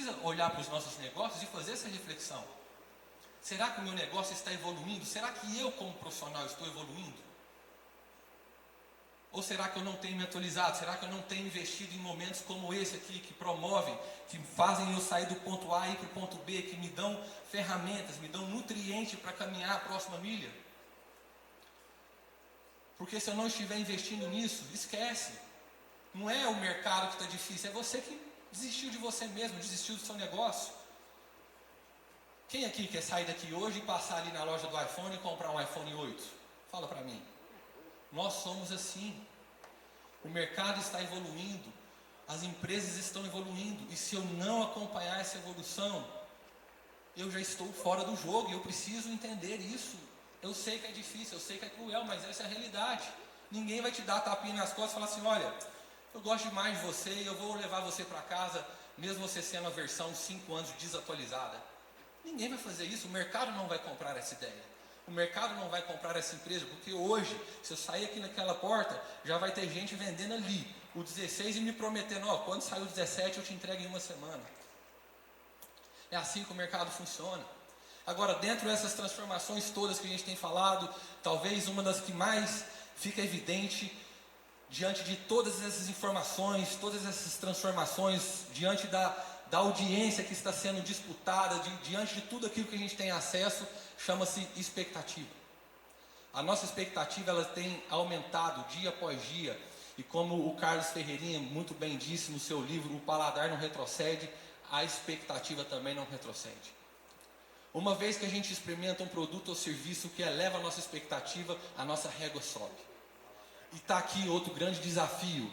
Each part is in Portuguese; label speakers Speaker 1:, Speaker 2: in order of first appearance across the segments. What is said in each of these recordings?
Speaker 1: precisa olhar para os nossos negócios e fazer essa reflexão. Será que o meu negócio está evoluindo? Será que eu, como profissional, estou evoluindo? Ou será que eu não tenho me atualizado? Será que eu não tenho investido em momentos como esse aqui, que promovem, que fazem eu sair do ponto A e ir para o ponto B, que me dão ferramentas, me dão nutriente para caminhar a próxima milha? Porque se eu não estiver investindo nisso, esquece. Não é o mercado que está difícil, é você que desistiu de você mesmo, desistiu do seu negócio. Quem aqui quer sair daqui hoje e passar ali na loja do iPhone e comprar um iPhone 8? Fala para mim. Nós somos assim. O mercado está evoluindo, as empresas estão evoluindo, e se eu não acompanhar essa evolução, eu já estou fora do jogo, e eu preciso entender isso. Eu sei que é difícil, eu sei que é cruel, mas essa é a realidade. Ninguém vai te dar tapinha nas costas e falar assim: olha, eu gosto demais de você e eu vou levar você para casa, mesmo você sendo a versão 5 anos desatualizada. Ninguém vai fazer isso, o mercado não vai comprar essa ideia. O mercado não vai comprar essa empresa, porque hoje, se eu sair aqui naquela porta, já vai ter gente vendendo ali o 16 e me prometendo: ó, quando sair o 17 eu te entrego em uma semana. É assim que o mercado funciona. Agora, dentro dessas transformações todas que a gente tem falado, talvez uma das que mais fica evidente, diante de todas essas informações, todas essas transformações, diante da audiência que está sendo disputada, diante de tudo aquilo que a gente tem acesso, chama-se expectativa. A nossa expectativa, ela tem aumentado dia após dia, e como o Carlos Ferreirinha muito bem disse no seu livro, O Paladar Não Retrocede, a expectativa também não retrocede. Uma vez que a gente experimenta um produto ou serviço que eleva a nossa expectativa, a nossa régua sobe. E está aqui outro grande desafio.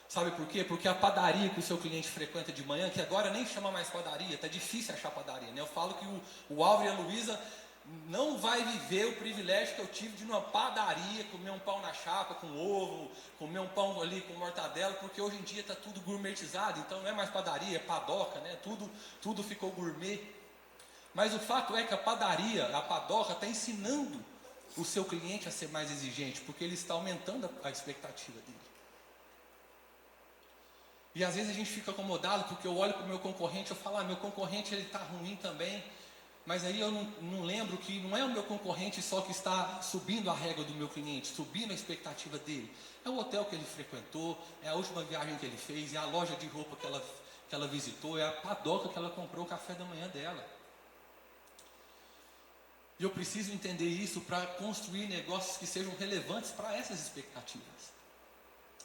Speaker 1: Sabe por quê? Porque a padaria que o seu cliente frequenta de manhã, que agora nem chama mais padaria, está difícil achar padaria, né? Eu falo que o Álvaro e a Luísa não vai viver o privilégio que eu tive de ir numa padaria, comer um pão na chapa com ovo, comer um pão ali com mortadela, porque hoje em dia está tudo gourmetizado, então não é mais padaria, é padoca, né? Tudo ficou gourmet. Mas o fato é que a padaria, a padoca, está ensinando o seu cliente a ser mais exigente, porque ele está aumentando a expectativa dele. E às vezes a gente fica acomodado, porque eu olho para o meu concorrente e eu falo: meu concorrente ele está ruim também, mas aí eu não lembro que não é o meu concorrente só que está subindo a régua do meu cliente, subindo a expectativa dele. É o hotel que ele frequentou, é a última viagem que ele fez, é a loja de roupa que ela visitou, é a padoca que ela comprou o café da manhã dela. E eu preciso entender isso para construir negócios que sejam relevantes para essas expectativas,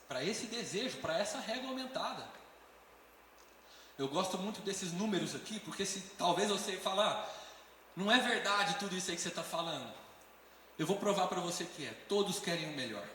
Speaker 1: para esse desejo, para essa régua aumentada. Eu gosto muito desses números aqui, porque se talvez você falar: não é verdade tudo isso aí que você está falando, eu vou provar para você que é. Todos querem o melhor.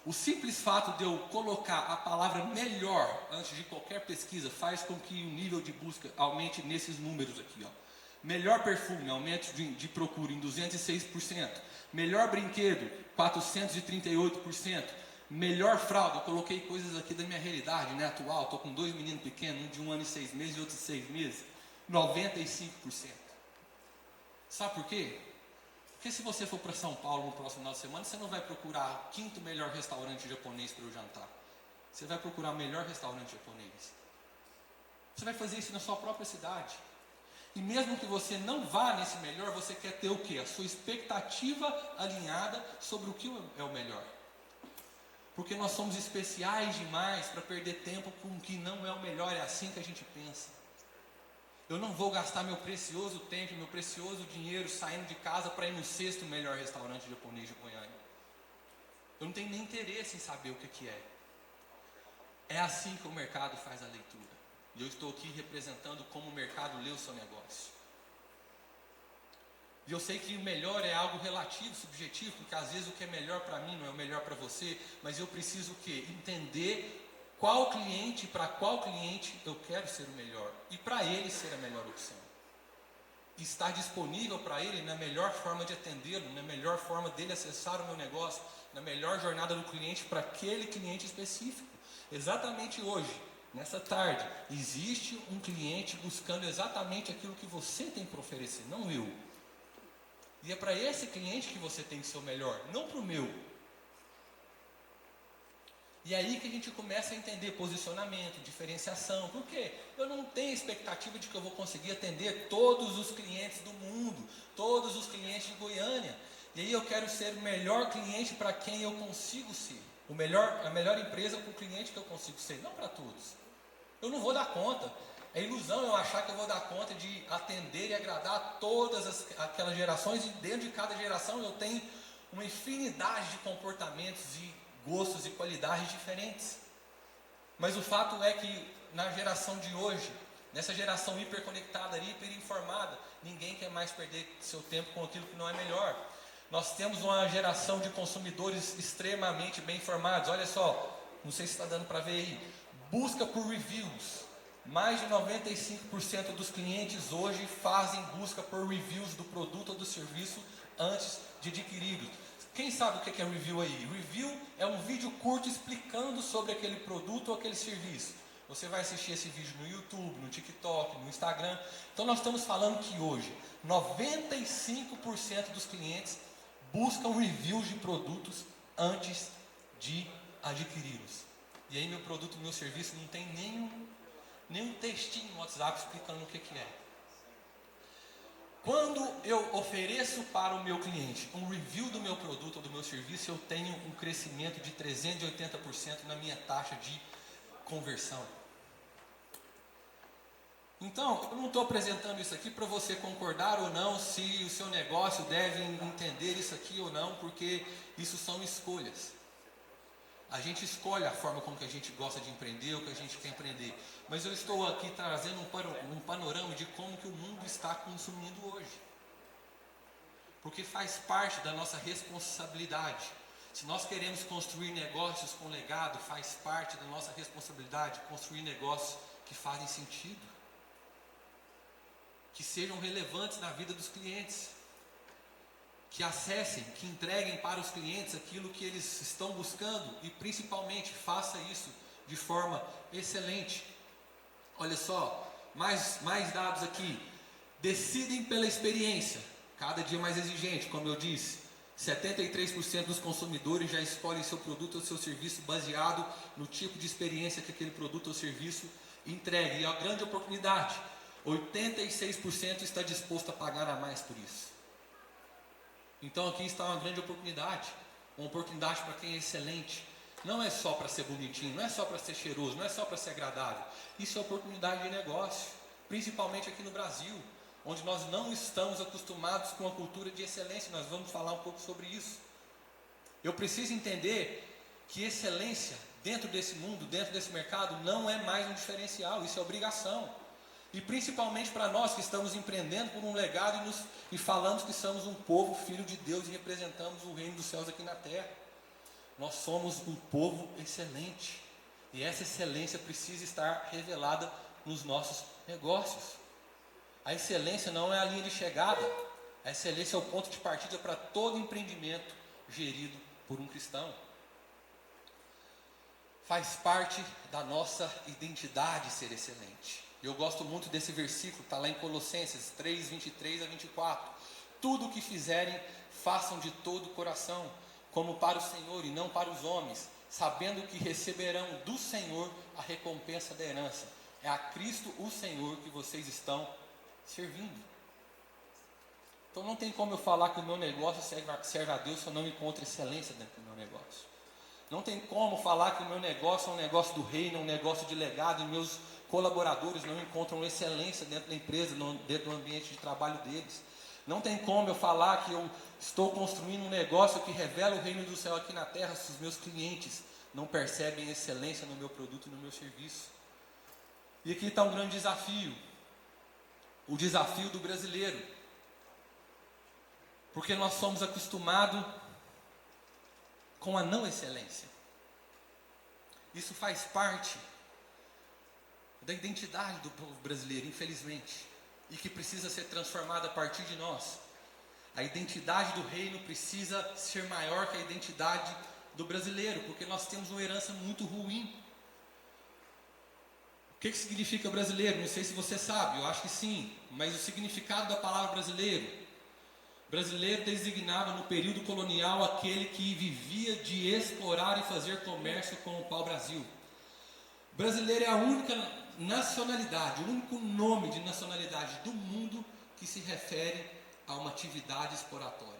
Speaker 1: O simples fato de eu colocar a palavra melhor antes de qualquer pesquisa faz com que o nível de busca aumente nesses números aqui, ó. Melhor perfume, aumento de procura em 206%. Melhor brinquedo, 438%. Melhor fralda, eu coloquei coisas aqui da minha realidade, né, atual. Estou com 2 meninos pequenos, um de 1 ano e 6 meses e outro de 6 meses. 95%. Sabe por quê? Porque se você for para São Paulo no próximo final de semana, você não vai procurar o 5º melhor restaurante japonês para eu jantar. Você vai procurar o melhor restaurante japonês. Você vai fazer isso na sua própria cidade. E mesmo que você não vá nesse melhor, você quer ter o quê? A sua expectativa alinhada sobre o que é o melhor. Porque nós somos especiais demais para perder tempo com o que não é o melhor. É assim que a gente pensa. Eu não vou gastar meu precioso tempo, meu precioso dinheiro saindo de casa para ir no 6º melhor restaurante japonês de Goiânia. Eu não tenho nem interesse em saber o que é. É assim que o mercado faz a leitura. E eu estou aqui representando como o mercado lê o seu negócio. E eu sei que o melhor é algo relativo, subjetivo, porque às vezes o que é melhor para mim não é o melhor para você, mas eu preciso o quê? Entender qual cliente, para qual cliente eu quero ser o melhor, e para ele ser a melhor opção. E estar disponível para ele na melhor forma de atendê-lo, na melhor forma dele acessar o meu negócio, na melhor jornada do cliente para aquele cliente específico. Exatamente hoje, nessa tarde, existe um cliente buscando exatamente aquilo que você tem para oferecer, não eu. E é para esse cliente que você tem que ser o melhor, não para o meu. E é aí que a gente começa a entender posicionamento, diferenciação. Por quê? Eu não tenho expectativa de que eu vou conseguir atender todos os clientes do mundo, todos os clientes de Goiânia. E aí eu quero ser o melhor cliente para quem eu consigo ser. A melhor empresa para o cliente que eu consigo ser, não para todos. Eu não vou dar conta. É ilusão eu achar que eu vou dar conta de atender e agradar todas aquelas gerações, e dentro de cada geração eu tenho uma infinidade de comportamentos e gostos e qualidades diferentes. Mas o fato é que na geração de hoje, nessa geração hiperconectada, hiperinformada, ninguém quer mais perder seu tempo com aquilo que não é melhor. Nós temos uma geração de consumidores extremamente bem informados. Olha só, não sei se está dando para ver aí. Busca por reviews. Mais de 95% dos clientes hoje fazem busca por reviews do produto ou do serviço antes de adquiri-lo. Quem sabe o que é review aí? Review é um vídeo curto explicando sobre aquele produto ou aquele serviço. Você vai assistir esse vídeo no YouTube, no TikTok, no Instagram. Então nós estamos falando que hoje 95% dos clientes buscam reviews de produtos antes de adquiri-los. E aí meu produto, meu serviço não tem nenhum textinho no WhatsApp explicando o que é. Quando eu ofereço para o meu cliente um review do meu produto ou do meu serviço, eu tenho um crescimento de 380% na minha taxa de conversão. Então, eu não estou apresentando isso aqui para você concordar ou não se o seu negócio deve entender isso aqui ou não, porque isso são escolhas. A gente escolhe a forma como que a gente gosta de empreender, o que a gente quer empreender. Mas eu estou aqui trazendo um panorama de como que o mundo está consumindo hoje. Porque faz parte da nossa responsabilidade. Se nós queremos construir negócios com legado, faz parte da nossa responsabilidade construir negócios que fazem sentido. Que sejam relevantes na vida dos clientes. Que acessem, que entreguem para os clientes aquilo que eles estão buscando e principalmente faça isso de forma excelente. Olha só, mais dados aqui. Decidem pela experiência, cada dia mais exigente, como eu disse. 73% dos consumidores já escolhem seu produto ou seu serviço baseado no tipo de experiência que aquele produto ou serviço entrega. E a grande oportunidade, 86% está disposto a pagar a mais por isso. Então aqui está uma grande oportunidade para quem é excelente. Não é só para ser bonitinho, não é só para ser cheiroso, não é só para ser agradável. Isso é oportunidade de negócio, principalmente aqui no Brasil, onde nós não estamos acostumados com a cultura de excelência. Nós vamos falar um pouco sobre isso. Eu preciso entender que excelência dentro desse mundo, dentro desse mercado, não é mais um diferencial, isso é obrigação. E principalmente para nós que estamos empreendendo por um legado e falamos que somos um povo, filho de Deus, e representamos o reino dos céus aqui na terra. Nós somos um povo excelente. E essa excelência precisa estar revelada nos nossos negócios. A excelência não é a linha de chegada. A excelência é o ponto de partida para todo empreendimento gerido por um cristão. Faz parte da nossa identidade ser excelente. Eu gosto muito desse versículo, está lá em Colossenses 3, 23 a 24. Tudo o que fizerem, façam de todo o coração, como para o Senhor e não para os homens, sabendo que receberão do Senhor a recompensa da herança. É a Cristo o Senhor que vocês estão servindo. Então não tem como eu falar que o meu negócio serve a Deus se eu não encontro excelência dentro do meu negócio. Não tem como falar que o meu negócio é um negócio do reino, um negócio de legado, e meus colaboradores não encontram excelência dentro da empresa, dentro do ambiente de trabalho deles. Não tem como eu falar que eu estou construindo um negócio que revela o reino do céu aqui na terra se os meus clientes não percebem excelência no meu produto e no meu serviço. E aqui está um grande desafio. O desafio do brasileiro. Porque nós somos acostumados com a não excelência. Isso faz parte da identidade do povo brasileiro, infelizmente, e que precisa ser transformada a partir de nós. A identidade do reino precisa ser maior que a identidade do brasileiro, porque nós temos uma herança muito ruim. O que significa brasileiro? Não sei se você sabe, eu acho que sim, mas o significado da palavra brasileiro Brasileiro designava no período colonial aquele que vivia de explorar e fazer comércio com o pau-brasil. Brasileiro é a única nacionalidade, o único nome de nacionalidade do mundo que se refere a uma atividade exploratória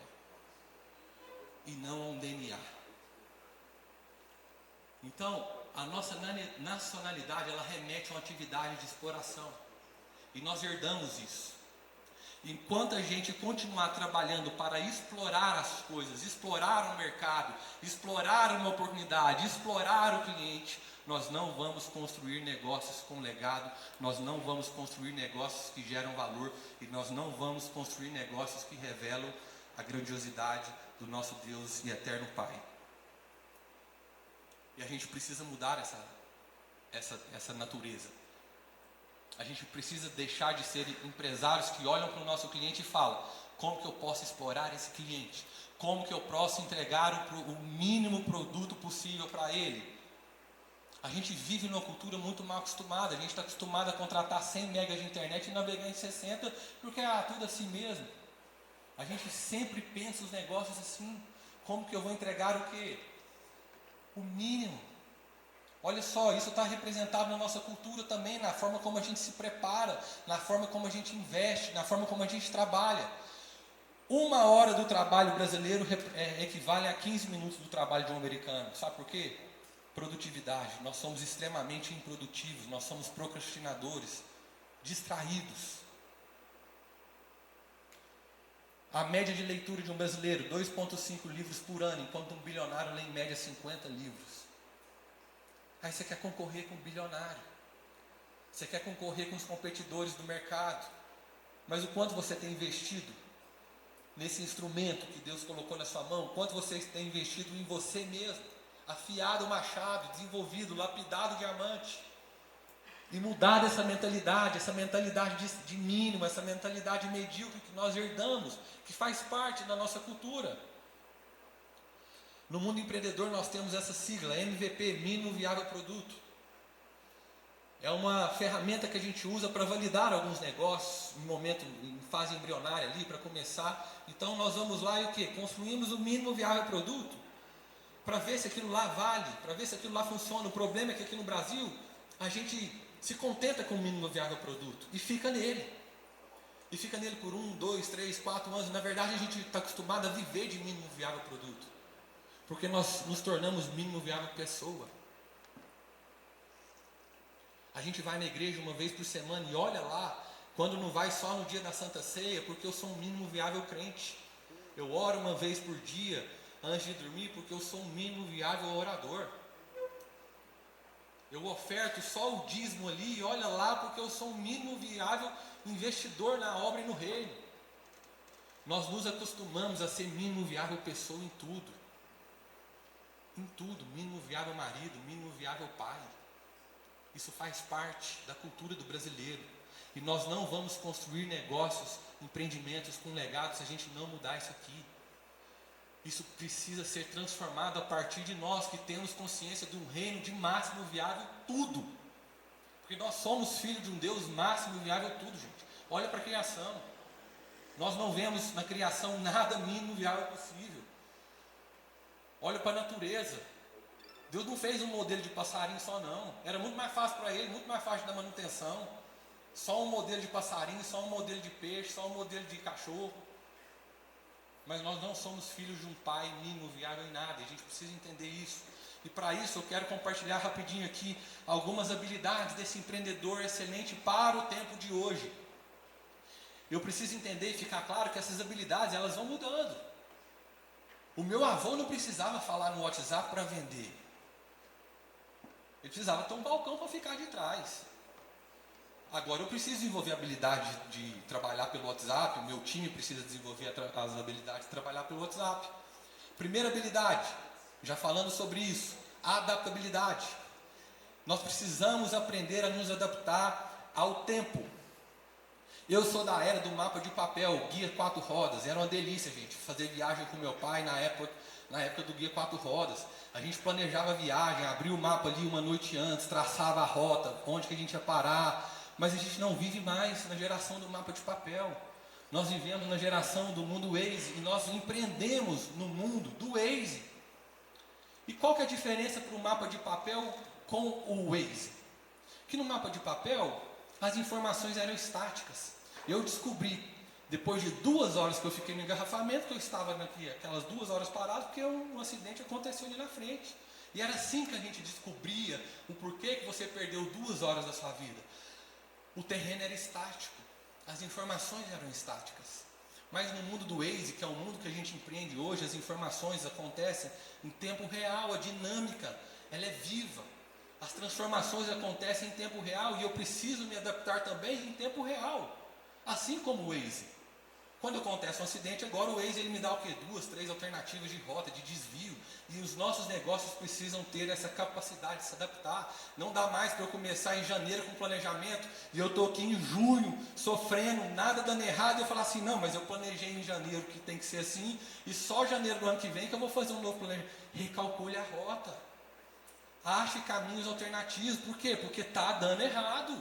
Speaker 1: e não a um DNA. Então, a nossa nacionalidade, ela remete a uma atividade de exploração. E nós herdamos isso. Enquanto a gente continuar trabalhando para explorar as coisas, explorar o mercado, explorar uma oportunidade, explorar o cliente, nós não vamos construir negócios com legado, nós não vamos construir negócios que geram valor e nós não vamos construir negócios que revelam a grandiosidade do nosso Deus e eterno Pai. E a gente precisa mudar essa natureza. A gente precisa deixar de ser empresários que olham para o nosso cliente e falam: como que eu posso explorar esse cliente? Como que eu posso entregar o mínimo produto possível para ele? A gente vive numa cultura muito mal acostumada. A gente está acostumado a contratar 100 megas de internet e navegar em 60, porque tudo assim mesmo. A gente sempre pensa os negócios assim: como que eu vou entregar o quê? O mínimo. Olha só, isso está representado na nossa cultura também, na forma como a gente se prepara, na forma como a gente investe, na forma como a gente trabalha. 1 hora do trabalho brasileiro equivale a 15 minutos do trabalho de um americano. Sabe por quê? Produtividade. Nós somos extremamente improdutivos, nós somos procrastinadores, distraídos. A média de leitura de um brasileiro, 2,5 livros por ano, enquanto um bilionário lê em média 50 livros. Aí você quer concorrer com o bilionário. Você quer concorrer com os competidores do mercado. Mas o quanto você tem investido nesse instrumento que Deus colocou na sua mão? Quanto você tem investido em você mesmo? Afiado o machado, desenvolvido, lapidado o diamante. E mudar essa mentalidade de mínimo, essa mentalidade medíocre que nós herdamos, que faz parte da nossa cultura. No mundo empreendedor nós temos essa sigla, MVP, Mínimo Viável Produto. É uma ferramenta que a gente usa para validar alguns negócios, em fase embrionária ali, para começar. Então nós vamos lá e o quê? Construímos o mínimo viável produto, para ver se aquilo lá vale, para ver se aquilo lá funciona. O problema é que aqui no Brasil, a gente se contenta com o mínimo viável produto e fica nele. E fica nele por 1, 2, 3, 4 anos. Na verdade a gente está acostumado a viver de mínimo viável produto. Porque nós nos tornamos mínimo viável pessoa. A gente vai na igreja uma vez por semana e olha lá, quando não vai só no dia da Santa Ceia, porque eu sou um mínimo viável crente. Eu oro uma vez por dia antes de dormir, porque eu sou um mínimo viável orador. Eu oferto só o dízimo ali e olha lá, porque eu sou um mínimo viável investidor na obra e no reino. Nós nos acostumamos a ser mínimo viável pessoa em tudo. Em tudo, mínimo viável marido, mínimo viável pai. Isso faz parte da cultura do brasileiro. E nós não vamos construir negócios, empreendimentos com legado se a gente não mudar isso aqui. Isso precisa ser transformado a partir de nós que temos consciência de um reino de máximo viável tudo. Porque nós somos filhos de um Deus máximo viável tudo, gente. Olha para a criação. Nós não vemos na criação nada mínimo viável possível. Olha para a natureza. Deus não fez um modelo de passarinho só não. Era muito mais fácil para ele, muito mais fácil da manutenção. Só um modelo de passarinho, só um modelo de peixe, só um modelo de cachorro. Mas nós não somos filhos de um pai mínimo viável em nada. E a gente precisa entender isso. E para isso eu quero compartilhar rapidinho aqui algumas habilidades desse empreendedor excelente para o tempo de hoje. Eu preciso entender e ficar claro que essas habilidades elas vão mudando. O meu avô não precisava falar no WhatsApp para vender. Ele precisava ter um balcão para ficar de trás. Agora eu preciso desenvolver a habilidade de trabalhar pelo WhatsApp. O meu time precisa desenvolver as habilidades de trabalhar pelo WhatsApp. Primeira habilidade, já falando sobre isso, adaptabilidade. Nós precisamos aprender a nos adaptar ao tempo. Eu sou da era do mapa de papel, guia 4 rodas. Era uma delícia, gente, fazer viagem com meu pai na época do guia 4 rodas. A gente planejava a viagem, abria o mapa ali uma noite antes, traçava a rota, onde que a gente ia parar. Mas a gente não vive mais na geração do mapa de papel. Nós vivemos na geração do mundo Waze e nós empreendemos no mundo do Waze. E qual que é a diferença para o mapa de papel com o Waze? Que no mapa de papel as informações eram estáticas. Eu descobri, depois de 2 horas que eu fiquei no engarrafamento, que eu estava aquelas 2 horas parado, porque um acidente aconteceu ali na frente. E era assim que a gente descobria o porquê que você perdeu 2 horas da sua vida. O terreno era estático, as informações eram estáticas. Mas no mundo do Waze, que é o mundo que a gente empreende hoje, as informações acontecem em tempo real, a dinâmica, ela é viva. As transformações acontecem em tempo real e eu preciso me adaptar também em tempo real. Assim como o Waze. Quando acontece um acidente, agora o Waze ele me dá o quê? 2, 3 alternativas de rota, de desvio. E os nossos negócios precisam ter essa capacidade de se adaptar. Não dá mais para eu começar em janeiro com planejamento e eu estou aqui em junho sofrendo, nada dando errado. E eu falar assim, não, mas eu planejei em janeiro que tem que ser assim. E só janeiro do ano que vem que eu vou fazer um novo planejamento. Recalcule a rota. Ache caminhos alternativos. Por quê? Porque está dando errado.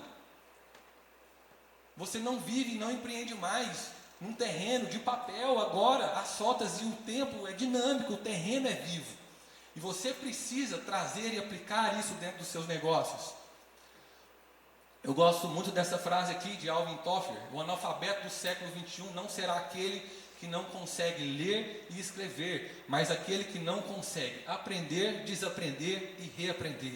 Speaker 1: Você não vive, não empreende mais num terreno de papel. Agora as rotas e o tempo é dinâmico, o terreno é vivo. E você precisa trazer e aplicar isso dentro dos seus negócios. Eu gosto muito dessa frase aqui de Alvin Toffler: o analfabeto do século XXI não será aquele que não consegue ler e escrever, mas aquele que não consegue aprender, desaprender e reaprender.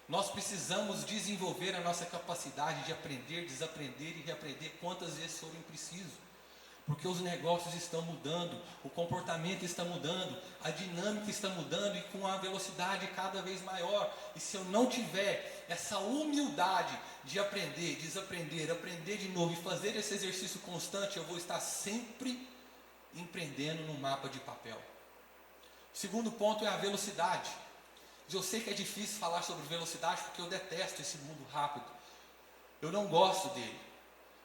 Speaker 1: Nós precisamos desenvolver a nossa capacidade de aprender, desaprender e reaprender quantas vezes forem preciso. Porque os negócios estão mudando, o comportamento está mudando, a dinâmica está mudando e com a velocidade cada vez maior. E se eu não tiver essa humildade de aprender, desaprender, aprender de novo e fazer esse exercício constante, eu vou estar sempre empreendendo no mapa de papel. O segundo ponto é a velocidade. Eu sei que é difícil falar sobre velocidade porque eu detesto esse mundo rápido. Eu não gosto dele.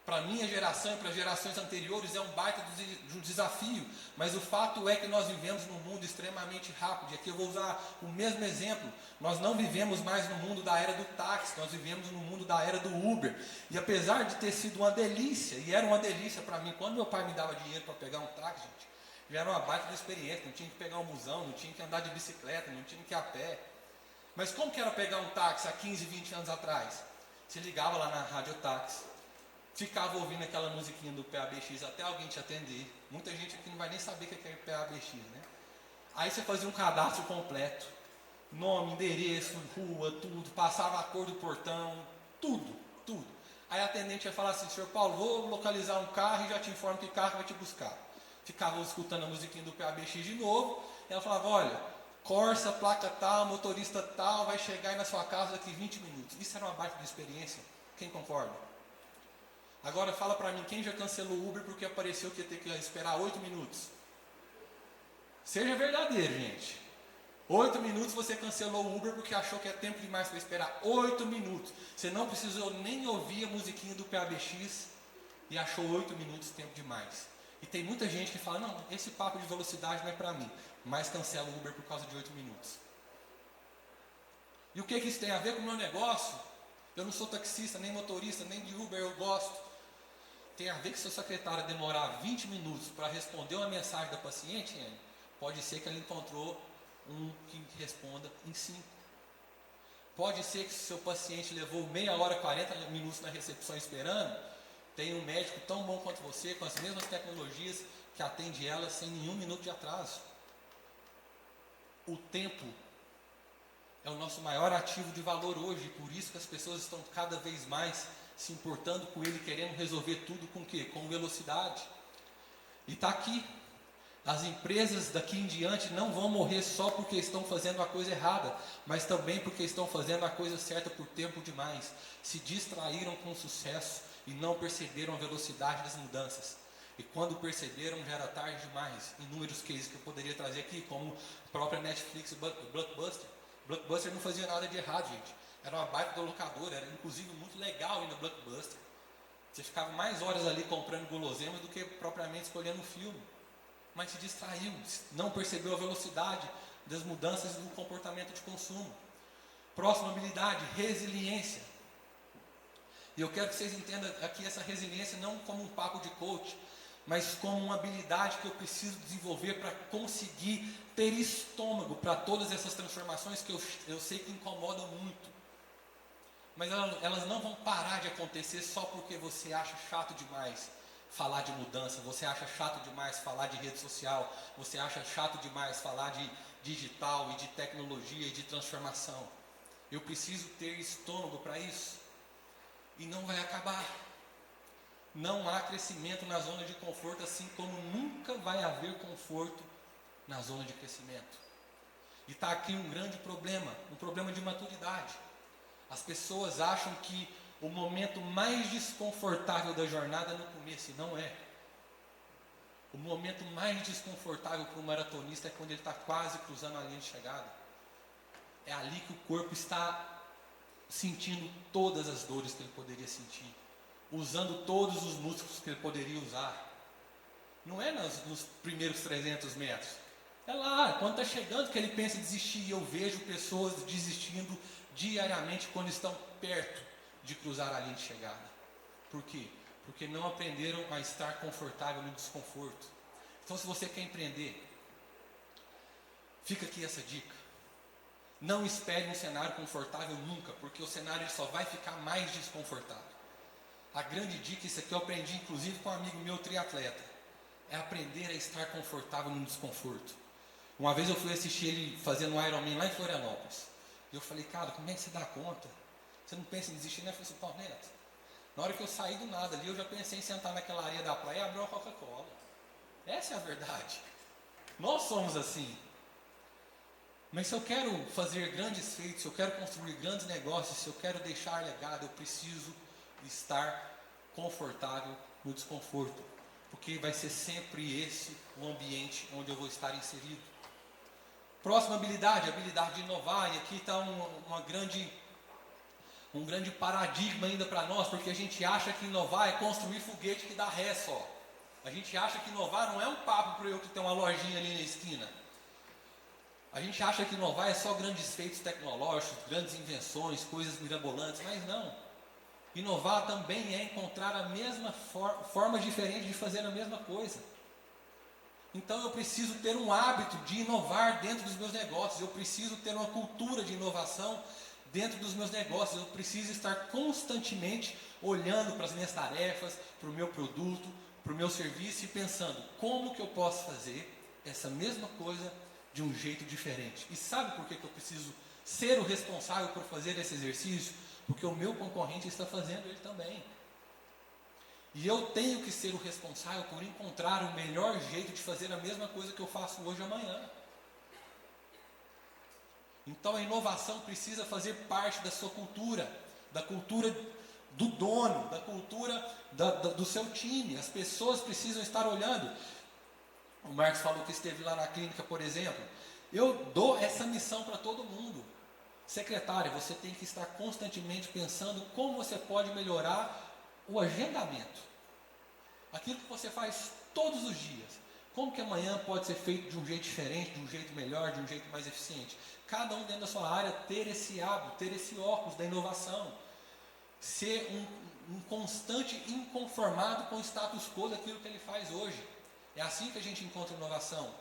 Speaker 1: Para a minha geração e para as gerações anteriores é um baita de um desafio, mas o fato é que nós vivemos num mundo extremamente rápido. E aqui eu vou usar o mesmo exemplo. Nós não vivemos mais no mundo da era do táxi, nós vivemos no mundo da era do Uber. E apesar de ter sido uma delícia, e era uma delícia para mim, quando meu pai me dava dinheiro para pegar um táxi, gente, já era uma baita de experiência, não tinha que pegar um busão, não tinha que andar de bicicleta, não tinha que ir a pé. Mas como que era pegar um táxi há 15, 20 anos atrás? Você ligava lá na rádio táxi, ficava ouvindo aquela musiquinha do PABX até alguém te atender. Muita gente aqui não vai nem saber o que é PABX, né? Aí você fazia um cadastro completo, nome, endereço, rua, tudo, passava a cor do portão, tudo. Aí a atendente ia falar assim: senhor Paulo, vou localizar um carro e já te informo que carro vai te buscar. Ficava escutando a musiquinha do PABX de novo, e ela falava: olha, Corsa, placa tal, motorista tal, vai chegar aí na sua casa daqui 20 minutos. Isso era uma baita de experiência, quem concorda? Agora fala para mim, quem já cancelou o Uber porque apareceu que ia ter que esperar 8 minutos? Seja verdadeiro, gente. 8 minutos você cancelou o Uber porque achou que é tempo demais para esperar. 8 minutos. Você não precisou nem ouvir a musiquinha do PABX e achou 8 minutos tempo demais. E tem muita gente que fala: não, esse papo de velocidade não é para mim, mas cancela o Uber por causa de 8 minutos. E o que isso tem a ver com o meu negócio? Eu não sou taxista, nem motorista, nem de Uber, eu gosto. Tem a ver que se a secretária demorar 20 minutos para responder uma mensagem da paciente, pode ser que ela encontrou um que responda em 5. Pode ser que se o seu paciente levou meia hora, 40 minutos na recepção esperando, tem um médico tão bom quanto você, com as mesmas tecnologias, que atende ela sem nenhum minuto de atraso. O tempo é o nosso maior ativo de valor hoje, por isso que as pessoas estão cada vez mais se importando com ele, querendo resolver tudo com o quê? Com velocidade. E está aqui. As empresas daqui em diante não vão morrer só porque estão fazendo a coisa errada, mas também porque estão fazendo a coisa certa por tempo demais. Se distraíram com o sucesso e não perceberam a velocidade das mudanças. E quando perceberam, já era tarde demais. Inúmeros cases que eu poderia trazer aqui, como a própria Netflix e Blockbuster. Blockbuster não fazia nada de errado, gente. Era uma baita da locadora, era inclusive muito legal ir na Blockbuster. Você ficava mais horas ali comprando guloseimas do que propriamente escolhendo um filme. Mas se distraiu, não percebeu a velocidade das mudanças do comportamento de consumo. Próxima habilidade, resiliência. E eu quero que vocês entendam aqui essa resiliência não como um papo de coach, mas como uma habilidade que eu preciso desenvolver para conseguir ter estômago para todas essas transformações que eu sei que incomodam muito. Mas elas não vão parar de acontecer só porque você acha chato demais falar de mudança, você acha chato demais falar de rede social, você acha chato demais falar de digital e de tecnologia e de transformação. Eu preciso ter estômago para isso. E não vai acabar. Não há crescimento na zona de conforto, assim como nunca vai haver conforto na zona de crescimento. E está aqui um grande problema, um problema de maturidade. As pessoas acham que o momento mais desconfortável da jornada é no começo, e não é. O momento mais desconfortável para o maratonista é quando ele está quase cruzando a linha de chegada. É ali que o corpo está sentindo todas as dores que ele poderia sentir, usando todos os músculos que ele poderia usar. Não é nos primeiros 300 metros. É lá, quando está chegando que ele pensa em desistir. E eu vejo pessoas desistindo diariamente quando estão perto de cruzar a linha de chegada. Por quê? Porque não aprenderam a estar confortável no desconforto. Então, se você quer empreender, fica aqui essa dica. Não espere um cenário confortável nunca, porque o cenário só vai ficar mais desconfortável. A grande dica, isso aqui eu aprendi inclusive com um amigo meu triatleta, é aprender a estar confortável no desconforto. Uma vez eu fui assistir ele fazendo um Ironman lá em Florianópolis. E eu falei, cara, como é que você dá conta? Você não pensa em desistir, né? Eu falei assim, pô, Neto, na hora que eu saí do nada ali, eu já pensei em sentar naquela areia da praia e abrir uma Coca-Cola. Essa é a verdade. Nós somos assim. Mas se eu quero fazer grandes feitos, se eu quero construir grandes negócios, se eu quero deixar legado, eu preciso estar confortável no desconforto. Porque vai ser sempre esse o ambiente onde eu vou estar inserido. Próxima habilidade, a habilidade de inovar. E aqui está um grande paradigma ainda para nós, porque a gente acha que inovar é construir foguete que dá ré só. A gente acha que inovar não é um papo para eu que tenho uma lojinha ali na esquina. A gente acha que inovar é só grandes feitos tecnológicos, grandes invenções, coisas mirabolantes, mas não. Inovar também é encontrar a mesma forma diferente de fazer a mesma coisa. Então eu preciso ter um hábito de inovar dentro dos meus negócios, eu preciso ter uma cultura de inovação dentro dos meus negócios, eu preciso estar constantemente olhando para as minhas tarefas, para o meu produto, para o meu serviço e pensando como que eu posso fazer essa mesma coisa de um jeito diferente. E sabe por que eu preciso ser o responsável por fazer esse exercício? Porque o meu concorrente está fazendo ele também. E eu tenho que ser o responsável por encontrar o melhor jeito de fazer a mesma coisa que eu faço hoje amanhã. Então a inovação precisa fazer parte da sua cultura, da cultura do dono, da cultura do seu time. As pessoas precisam estar olhando. O Marcos falou que esteve lá na clínica, por exemplo. Eu dou essa missão para todo mundo. Secretária, você tem que estar constantemente pensando como você pode melhorar o agendamento. Aquilo que você faz todos os dias. Como que amanhã pode ser feito de um jeito diferente, de um jeito melhor, de um jeito mais eficiente. Cada um dentro da sua área ter esse hábito, ter esse óculos da inovação. Ser um constante inconformado com o status quo daquilo que ele faz hoje. É assim que a gente encontra inovação.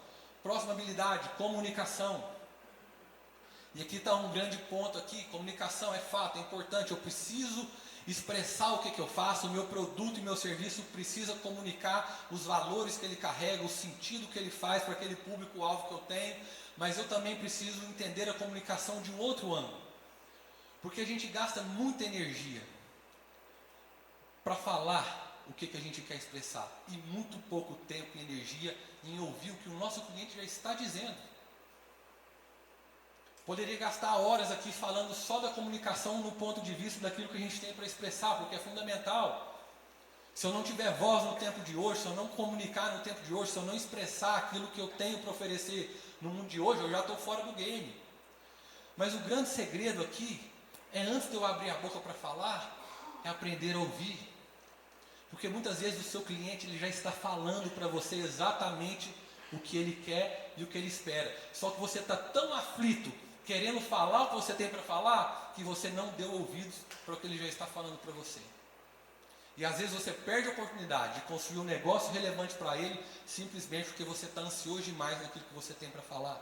Speaker 1: Próxima habilidade, comunicação. E aqui está um grande ponto aqui, comunicação é fato, é importante, eu preciso expressar o que eu faço, o meu produto e meu serviço precisa comunicar os valores que ele carrega, o sentido que ele faz para aquele público-alvo que eu tenho, mas eu também preciso entender a comunicação de um outro ângulo. Porque a gente gasta muita energia para falar o que a gente quer expressar e muito pouco tempo e energia em ouvir o que o nosso cliente já está dizendo. Poderia gastar horas aqui falando só da comunicação no ponto de vista daquilo que a gente tem para expressar, porque é fundamental. Se eu não tiver voz no tempo de hoje, se eu não comunicar no tempo de hoje, se eu não expressar aquilo que eu tenho para oferecer no mundo de hoje, eu já estou fora do game. Mas o grande segredo aqui é, antes de eu abrir a boca para falar, é aprender a ouvir. Porque muitas vezes o seu cliente ele já está falando para você exatamente o que ele quer e o que ele espera. Só que você está tão aflito, querendo falar o que você tem para falar, que você não deu ouvidos para o que ele já está falando para você. E às vezes você perde a oportunidade de construir um negócio relevante para ele, simplesmente porque você está ansioso demais naquilo que você tem para falar.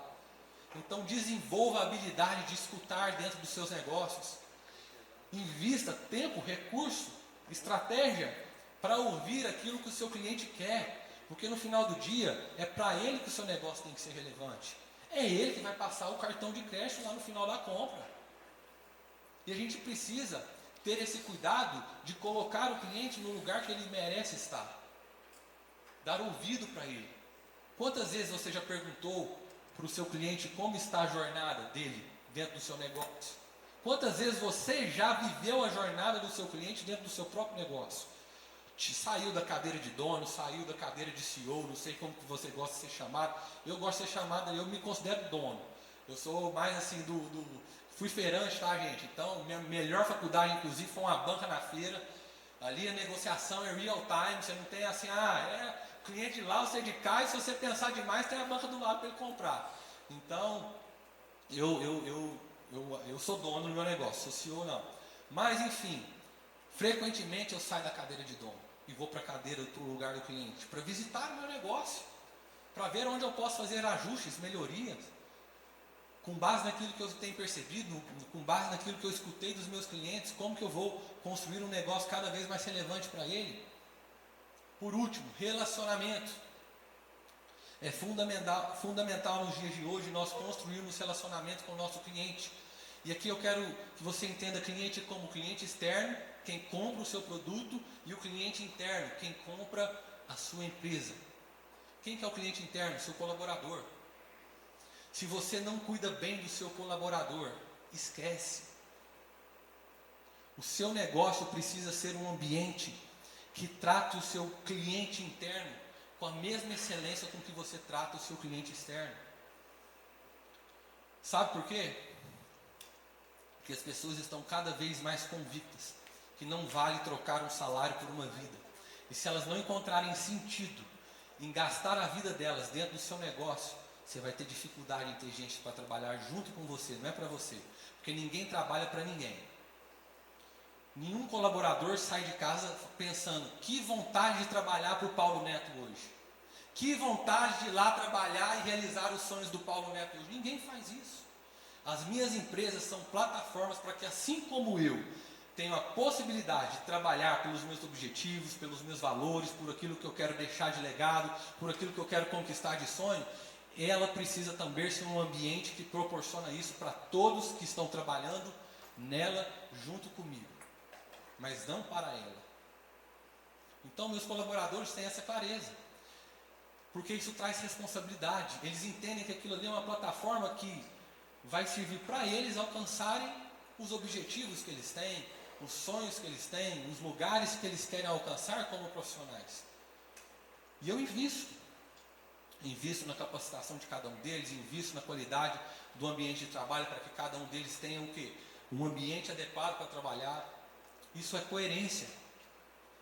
Speaker 1: Então desenvolva a habilidade de escutar dentro dos seus negócios. Invista tempo, recurso, estratégia para ouvir aquilo que o seu cliente quer. Porque no final do dia é para ele que o seu negócio tem que ser relevante. É ele que vai passar o cartão de crédito lá no final da compra. E a gente precisa ter esse cuidado de colocar o cliente no lugar que ele merece estar. Dar ouvido para ele. Quantas vezes você já perguntou para o seu cliente como está a jornada dele dentro do seu negócio? Quantas vezes você já viveu a jornada do seu cliente dentro do seu próprio negócio? Saiu da cadeira de dono, saiu da cadeira de CEO, não sei como que você gosta de ser chamado. Eu gosto de ser chamado, eu me considero dono. Eu sou mais assim fui feirante, tá, gente? Então, minha melhor faculdade, inclusive, foi uma banca na feira. Ali a negociação é real time, você não tem assim, cliente lá, você de cá, e se você pensar demais, tem a banca do lado para ele comprar. Então, eu sou dono do meu negócio, sou CEO não. Mas, enfim, frequentemente eu saio da cadeira de dono e vou para a cadeira, para o lugar do cliente, para visitar o meu negócio, para ver onde eu posso fazer ajustes, melhorias, com base naquilo que eu tenho percebido, com base naquilo que eu escutei dos meus clientes, como que eu vou construir um negócio cada vez mais relevante para ele. Por último, relacionamento. É fundamental nos dias de hoje nós construirmos relacionamento com o nosso cliente. E aqui eu quero que você entenda cliente como cliente externo, quem compra o seu produto, e o cliente interno, quem compra a sua empresa. Quem que é o cliente interno? Seu colaborador. Se você não cuida bem do seu colaborador, esquece. O seu negócio precisa ser um ambiente que trate o seu cliente interno com a mesma excelência com que você trata o seu cliente externo. Sabe por quê? Porque as pessoas estão cada vez mais convictas que não vale trocar um salário por uma vida. E se elas não encontrarem sentido em gastar a vida delas dentro do seu negócio, você vai ter dificuldade em ter gente para trabalhar junto com você, não é para você. Porque ninguém trabalha para ninguém. Nenhum colaborador sai de casa pensando, que vontade de trabalhar para o Paulo Neto hoje. Que vontade de ir lá trabalhar e realizar os sonhos do Paulo Neto hoje. Ninguém faz isso. As minhas empresas são plataformas para que, assim como eu tenho a possibilidade de trabalhar pelos meus objetivos, pelos meus valores, por aquilo que eu quero deixar de legado, por aquilo que eu quero conquistar de sonho, ela precisa também ser um ambiente que proporciona isso para todos que estão trabalhando nela junto comigo, mas não para ela. Então meus colaboradores têm essa clareza, porque isso traz responsabilidade. Eles entendem que aquilo ali é uma plataforma que vai servir para eles alcançarem os objetivos que eles têm, os sonhos que eles têm, os lugares que eles querem alcançar como profissionais. E eu invisto na capacitação de cada um deles, invisto na qualidade do ambiente de trabalho para que cada um deles tenha o quê? Um ambiente adequado para trabalhar. Isso é coerência.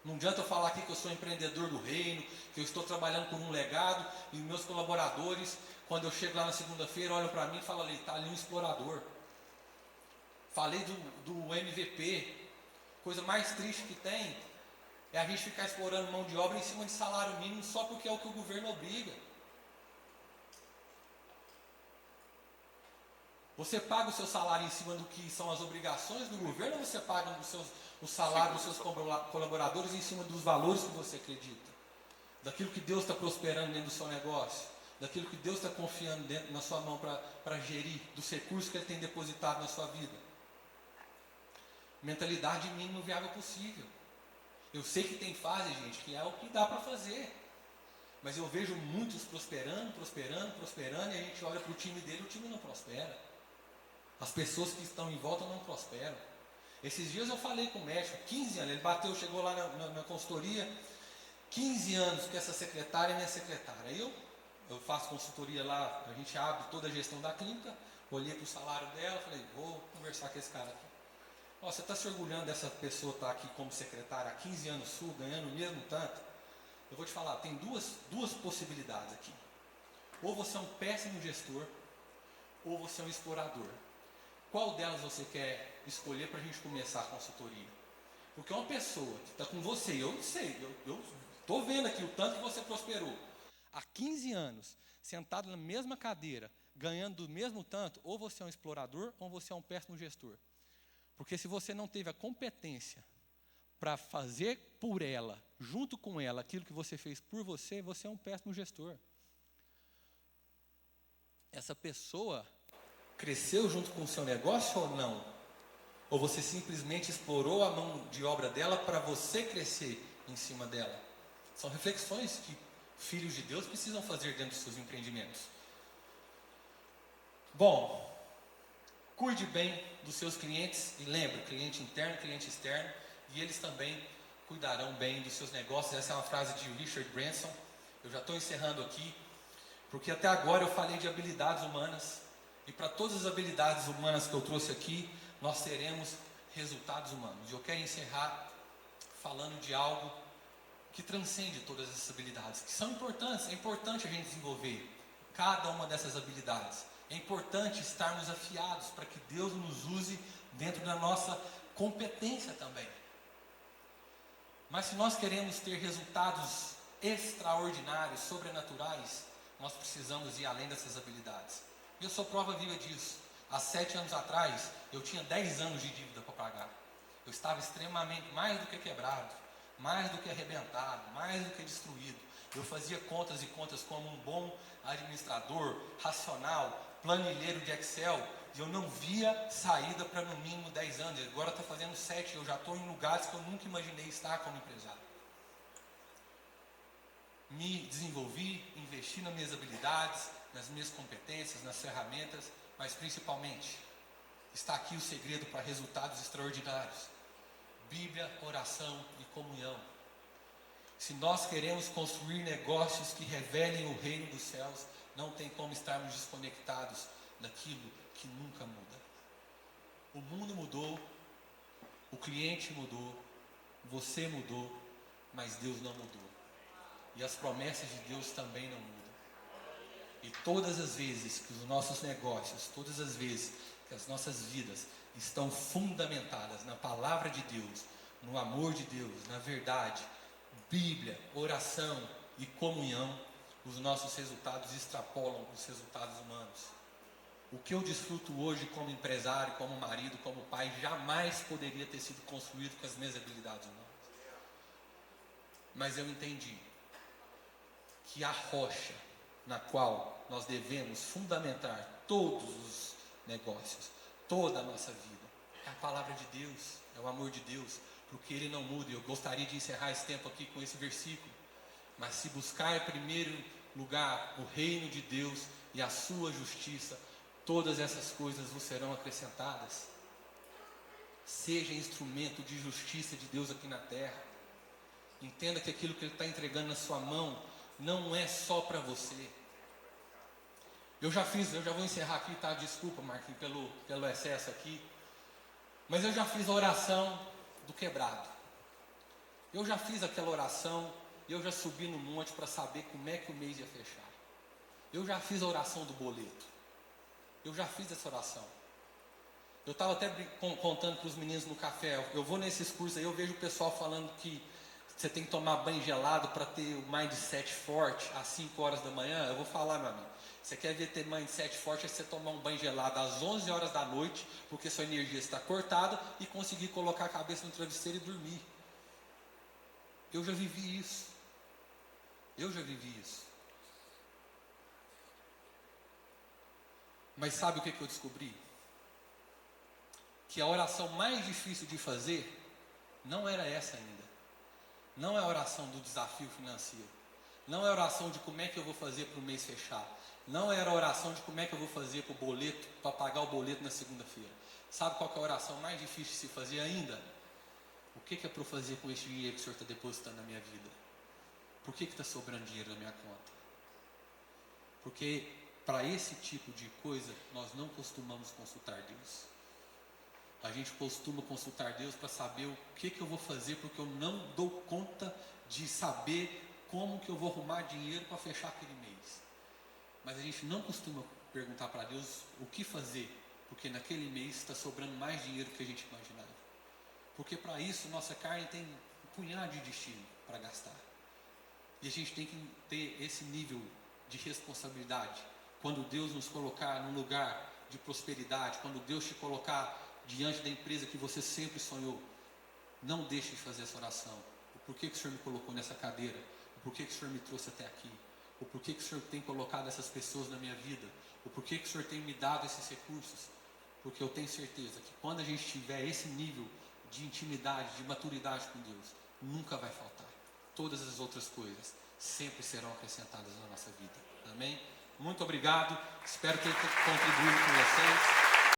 Speaker 1: Não adianta eu falar aqui que eu sou empreendedor do reino, que eu estou trabalhando por um legado, e meus colaboradores, quando eu chego lá na segunda-feira, olham para mim e falam ali, está ali um explorador. Falei do MVP, coisa mais triste que tem é a gente ficar explorando mão de obra em cima de salário mínimo só porque é o que o governo obriga. Você paga o seu salário em cima do que são as obrigações do governo, ou você paga o salário dos seus colaboradores em cima dos valores que você acredita? Daquilo que Deus está prosperando dentro do seu negócio? Daquilo que Deus está confiando dentro na sua mão para gerir, dos recursos que Ele tem depositado na sua vida? Mentalidade mínimo viável possível. Eu sei que tem fase, gente, que é o que dá para fazer. Mas eu vejo muitos prosperando, e a gente olha para o time dele, o time não prospera. As pessoas que estão em volta não prosperam. Esses dias eu falei com o médico, 15 anos, ele chegou lá na consultoria, 15 anos que essa secretária é minha secretária. Aí eu faço consultoria lá, a gente abre toda a gestão da clínica, olhei para o salário dela, falei, vou conversar com esse cara aqui. Você está se orgulhando dessa pessoa estar aqui como secretária há 15 anos sul, ganhando o mesmo tanto? Eu vou te falar, tem duas possibilidades aqui. Ou você é um péssimo gestor, ou você é um explorador. Qual delas você quer escolher para a gente começar a consultoria? Porque uma pessoa que está com você, eu sei, eu estou vendo aqui o tanto que você prosperou, há 15 anos, sentado na mesma cadeira, ganhando do mesmo tanto, ou você é um explorador, ou você é um péssimo gestor. Porque se você não teve a competência para fazer por ela, junto com ela, aquilo que você fez por você, você é um péssimo gestor. Essa pessoa cresceu junto com o seu negócio ou não? Ou você simplesmente explorou a mão de obra dela para você crescer em cima dela? São reflexões que filhos de Deus precisam fazer dentro dos seus empreendimentos. Bom, cuide bem dos seus clientes e lembre, cliente interno, cliente externo, e eles também cuidarão bem dos seus negócios. Essa é uma frase de Richard Branson. Eu já estou encerrando aqui, porque até agora eu falei de habilidades humanas, e para todas as habilidades humanas que eu trouxe aqui, nós teremos resultados humanos. E eu quero encerrar falando de algo que transcende todas essas habilidades, que são importantes. É importante a gente desenvolver cada uma dessas habilidades. É importante estarmos afiados para que Deus nos use dentro da nossa competência também. Mas se nós queremos ter resultados extraordinários, sobrenaturais, nós precisamos ir além dessas habilidades. E eu sou prova viva disso. Há 7 anos atrás, eu tinha 10 anos de dívida para pagar. Eu estava extremamente, mais do que quebrado, mais do que arrebentado, mais do que destruído. Eu fazia contas e contas como um bom administrador, racional, planilheiro de Excel, e eu não via saída para no mínimo 10 anos. Agora está fazendo 7, eu já estou em lugares que eu nunca imaginei estar como empresário. Me desenvolvi, investi nas minhas habilidades, nas minhas competências, nas ferramentas, mas principalmente, está aqui o segredo para resultados extraordinários: Bíblia, oração e comunhão. Se nós queremos construir negócios que revelem o reino dos céus, não tem como estarmos desconectados daquilo que nunca muda. O mundo mudou, o cliente mudou, você mudou, mas Deus não mudou. E as promessas de Deus também não mudam. E todas as vezes que os nossos negócios, todas as vezes que as nossas vidas estão fundamentadas na palavra de Deus, no amor de Deus, na verdade, Bíblia, oração e comunhão, os nossos resultados extrapolam os resultados humanos. O que eu desfruto hoje como empresário, como marido, como pai, jamais poderia ter sido construído com as minhas habilidades humanas. Mas eu entendi que a rocha na qual nós devemos fundamentar todos os negócios, toda a nossa vida, é a palavra de Deus, é o amor de Deus, porque Ele não muda. Eu gostaria de encerrar esse tempo aqui com esse versículo: mas se buscar em primeiro lugar o reino de Deus e a sua justiça, todas essas coisas vos serão acrescentadas. Seja instrumento de justiça de Deus aqui na terra. Entenda que aquilo que Ele está entregando na sua mão não é só para você. Eu já vou encerrar aqui, tá? Desculpa, Marquinhos, pelo excesso aqui. Mas eu já fiz a oração do quebrado. Eu já fiz aquela oração, eu já subi no monte para saber como é que o mês ia fechar. Eu já fiz a oração do boleto. Eu já fiz essa oração. Eu estava até contando para os meninos no café. Eu vou nesses cursos aí, eu vejo o pessoal falando que você tem que tomar banho gelado para ter o mindset forte às 5 horas da manhã. Eu vou falar, meu amigo. Você quer ver ter mindset forte, é você tomar um banho gelado às 11 horas da noite, porque sua energia está cortada, e conseguir colocar a cabeça no travesseiro e dormir. Eu já vivi isso. Eu já vivi isso. Mas sabe o que eu descobri? Que a oração mais difícil de fazer não era essa ainda. Não é a oração do desafio financeiro. Não é a oração de como é que eu vou fazer para o mês fechar. Não era a oração de como é que eu vou fazer para o boleto, para pagar o boleto na segunda-feira. Sabe qual que é a oração mais difícil de se fazer ainda? O que é para eu fazer com esse dinheiro que o Senhor está depositando na minha vida? Por que está sobrando dinheiro na minha conta? Porque para esse tipo de coisa, nós não costumamos consultar Deus. A gente costuma consultar Deus para saber o que eu vou fazer, porque eu não dou conta de saber como que eu vou arrumar dinheiro para fechar aquele mês. Mas a gente não costuma perguntar para Deus o que fazer, porque naquele mês está sobrando mais dinheiro do que a gente imaginava. Porque para isso, nossa carne tem um punhado de destino para gastar. E a gente tem que ter esse nível de responsabilidade. Quando Deus nos colocar num lugar de prosperidade, quando Deus te colocar diante da empresa que você sempre sonhou, não deixe de fazer essa oração. O porquê que o Senhor me colocou nessa cadeira? O porquê que o Senhor me trouxe até aqui? O porquê que o Senhor tem colocado essas pessoas na minha vida? O porquê que o Senhor tem me dado esses recursos? Porque eu tenho certeza que quando a gente tiver esse nível de intimidade, de maturidade com Deus, nunca vai faltar. Todas as outras coisas sempre serão acrescentadas na nossa vida. Amém? Muito obrigado. Espero ter contribuído com vocês.